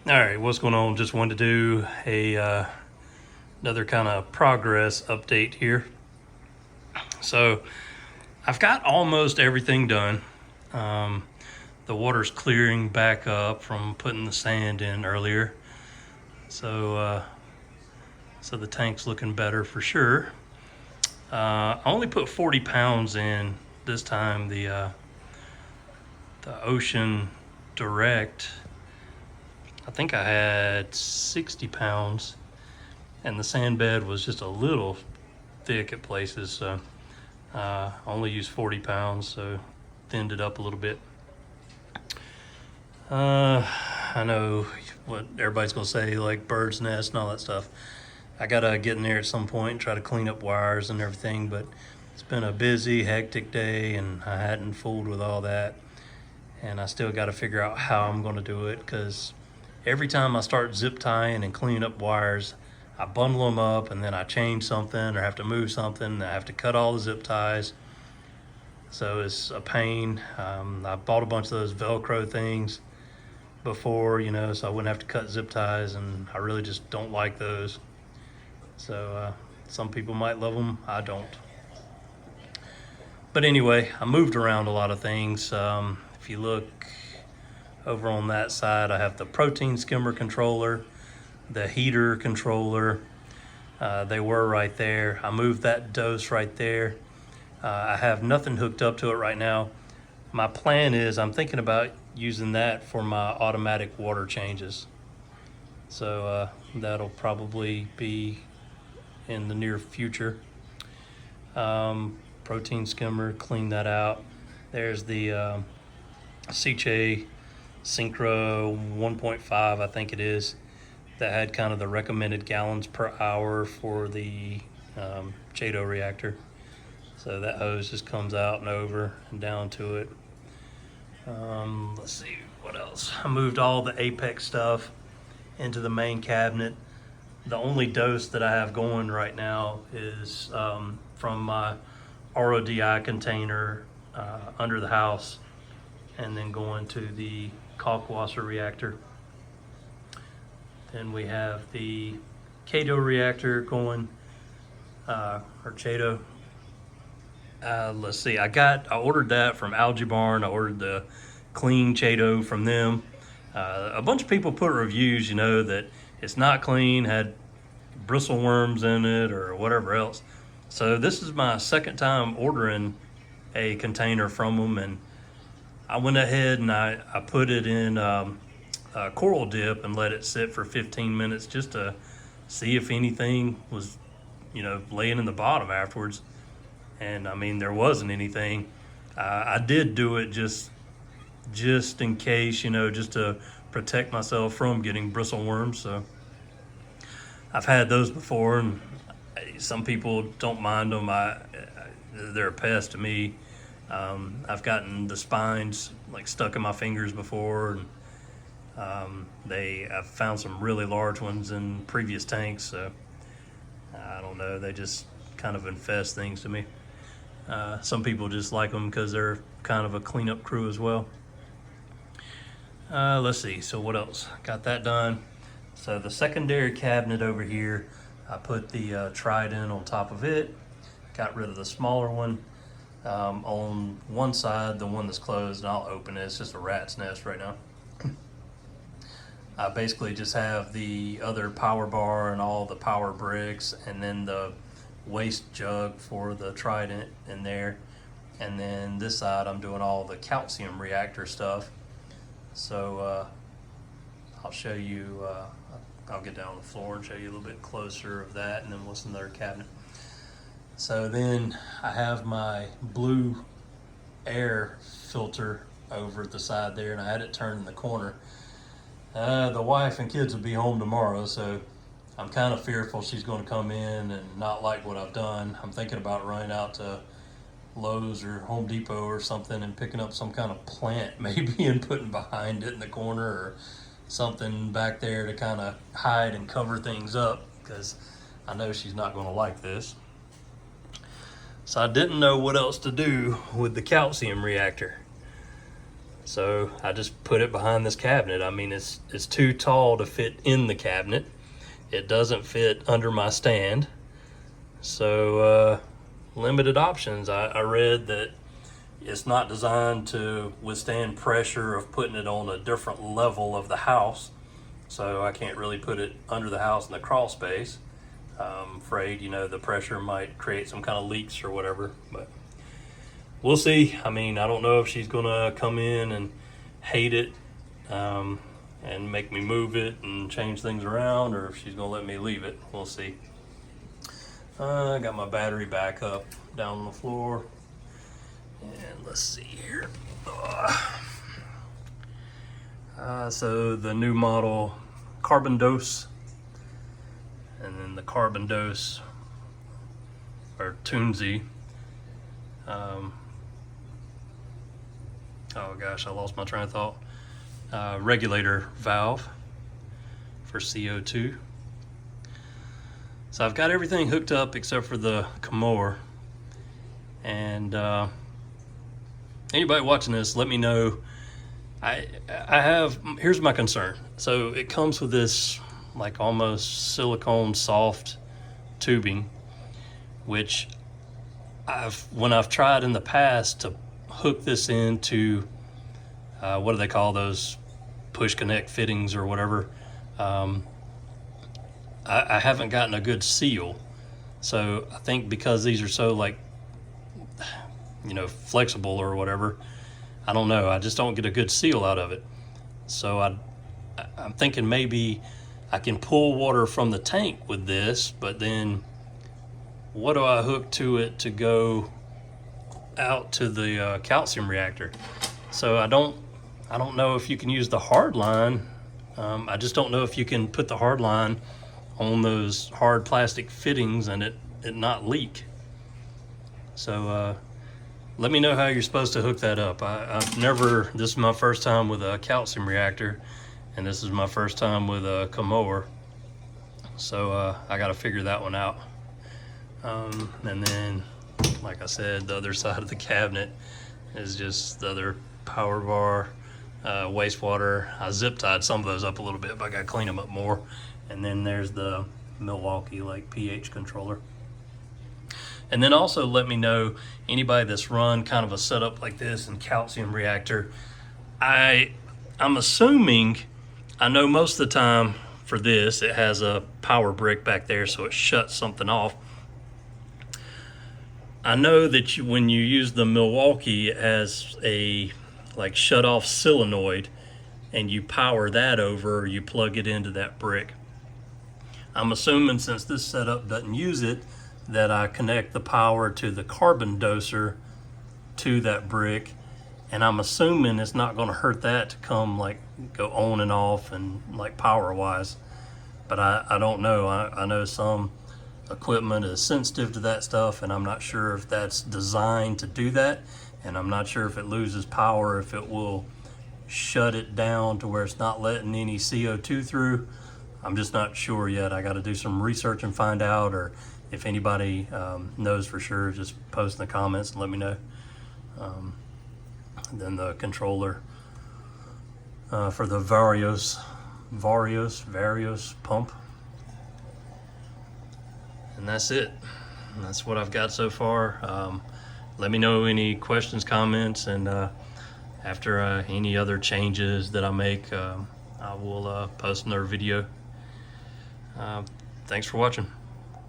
All right, what's going on? Just wanted to do another kind of progress update here. So I've got almost everything done. Um, the water's clearing back up from putting the sand in earlier, so the tank's looking better for sure. I only put 40 pounds in this time. The Ocean Direct, I think I had 60 pounds, and the sand bed was just a little thick at places, so I only used 40 pounds, so thinned it up a little bit. I know what everybody's gonna say, like bird's nest and all that stuff. I gotta get in there at some point and try to clean up wires and everything, but it's been a busy, hectic day, and I hadn't fooled with all that. And I still got to figure out how I'm going to do it, because every time I start zip tying and cleaning up wires, I bundle them up and then I change something or have to move something. I have to cut all the zip ties. So it's a pain. I bought a bunch of those Velcro things before, so I wouldn't have to cut zip ties, and I really just don't like those. So some people might love them. I don't. But anyway, I moved around a lot of things. If you look over on that side, I have the protein skimmer controller, the heater controller. They were right there. I moved that dose right there. I have nothing hooked up to it right now. My plan is I'm thinking about using that for my automatic water changes. So that'll probably be in the near future. Protein skimmer, clean that out. There's the CJ Synchro 1.5, I think it is, that had kind of the recommended gallons per hour for the JADO reactor. So that hose just comes out and over and down to it. Let's see what else. I moved all the Apex stuff into the main cabinet. The only dose that I have going right now is from my RODI container under the house, and then going to the Kalkwasser reactor. Then we have the Kato reactor going, or Chato. Let's see, I ordered that from Algae Barn. I ordered the clean Chato from them. A bunch of people put reviews, that it's not clean, had bristleworms in it or whatever else. So this is my second time ordering a container from them, and I went ahead and I put it in coral dip and let it sit for 15 minutes just to see if anything was, laying in the bottom afterwards. And I mean, there wasn't anything. I did do it just in case, just to protect myself from getting bristleworms. So I've had those before, and some people don't mind them. They're a pest to me. I've gotten the spines like stuck in my fingers before, and I've found some really large ones in previous tanks. So I don't know. They just kind of infest things to me. Some people just like them because they're kind of a cleanup crew as well. Let's see. So what else? Got that done. So the secondary cabinet over here, I put the Trident on top of it. Got rid of the smaller one. On one side, the one that's closed, and I'll open it. It's just a rat's nest right now. I basically just have the other power bar and all the power bricks, and then the waste jug for the Trident in there. And then this side, I'm doing all the calcium reactor stuff. So I'll show you, I'll get down on the floor and show you a little bit closer of that, and then what's in the other cabinet. So then I have my blue air filter over at the side there, and I had it turned in the corner. The wife and kids will be home tomorrow, so I'm kind of fearful she's going to come in and not like what I've done. I'm thinking about running out to Lowe's or Home Depot or something and picking up some kind of plant maybe and putting behind it in the corner, or something back there to kind of hide and cover things up, because I know she's not going to like this. So I didn't know what else to do with the calcium reactor. So I just put it behind this cabinet. I mean, it's too tall to fit in the cabinet. It doesn't fit under my stand. So limited options. I read that it's not designed to withstand pressure of putting it on a different level of the house. So I can't really put it under the house in the crawl space. I'm afraid, you know, the pressure might create some kind of leaks or whatever, but we'll see. I mean, I don't know if she's gonna come in and hate it and make me move it and change things around, or if she's gonna let me leave it. We'll see. I got my battery back up down on the floor, and let's see here. So the new model Carbon Dose, and then the Carbon Dose or Tunzi. Oh gosh, I lost my train of thought. Regulator valve for CO2. So I've got everything hooked up except for the Comor. And anybody watching this, let me know. Here's my concern. So it comes with this like almost silicone soft tubing, which when I've tried in the past to hook this into what do they call those push connect fittings or whatever, I haven't gotten a good seal. So I think because these are so, like, you know, flexible or whatever, I don't know, I just don't get a good seal out of it. So I'm thinking maybe I can pull water from the tank with this, but then what do I hook to it to go out to the calcium reactor? So I don't know if you can use the hard line. I just don't know if you can put the hard line on those hard plastic fittings and it not leak. So let me know how you're supposed to hook that up. This is my first time with a calcium reactor, and this is my first time with a Comor. So I got to figure that one out. And then, like I said, the other side of the cabinet is just the other power bar, wastewater. I zip tied some of those up a little bit, but I got to clean them up more. And then there's the Milwaukee like pH controller. And then also let me know, anybody that's run kind of a setup like this in calcium reactor. I'm assuming, I know most of the time for this, it has a power brick back there, so it shuts something off. I know that when you use the Milwaukee as a like shut off solenoid and you power that over, you plug it into that brick. I'm assuming since this setup doesn't use it, that I connect the power to the carbon doser to that brick, and I'm assuming it's not going to hurt that to come like go on and off and like power wise. But I don't know. I know some equipment is sensitive to that stuff, and I'm not sure if that's designed to do that, and I'm not sure if it loses power, if it will shut it down to where it's not letting any CO2 through. I'm just not sure yet. I got to do some research and find out, or if anybody knows for sure, just post in the comments and let me know. Then the controller for the Varios pump. And that's it. That's what I've got so far. Let me know any questions, comments, and after any other changes that I make, I will post another video. Thanks for watching.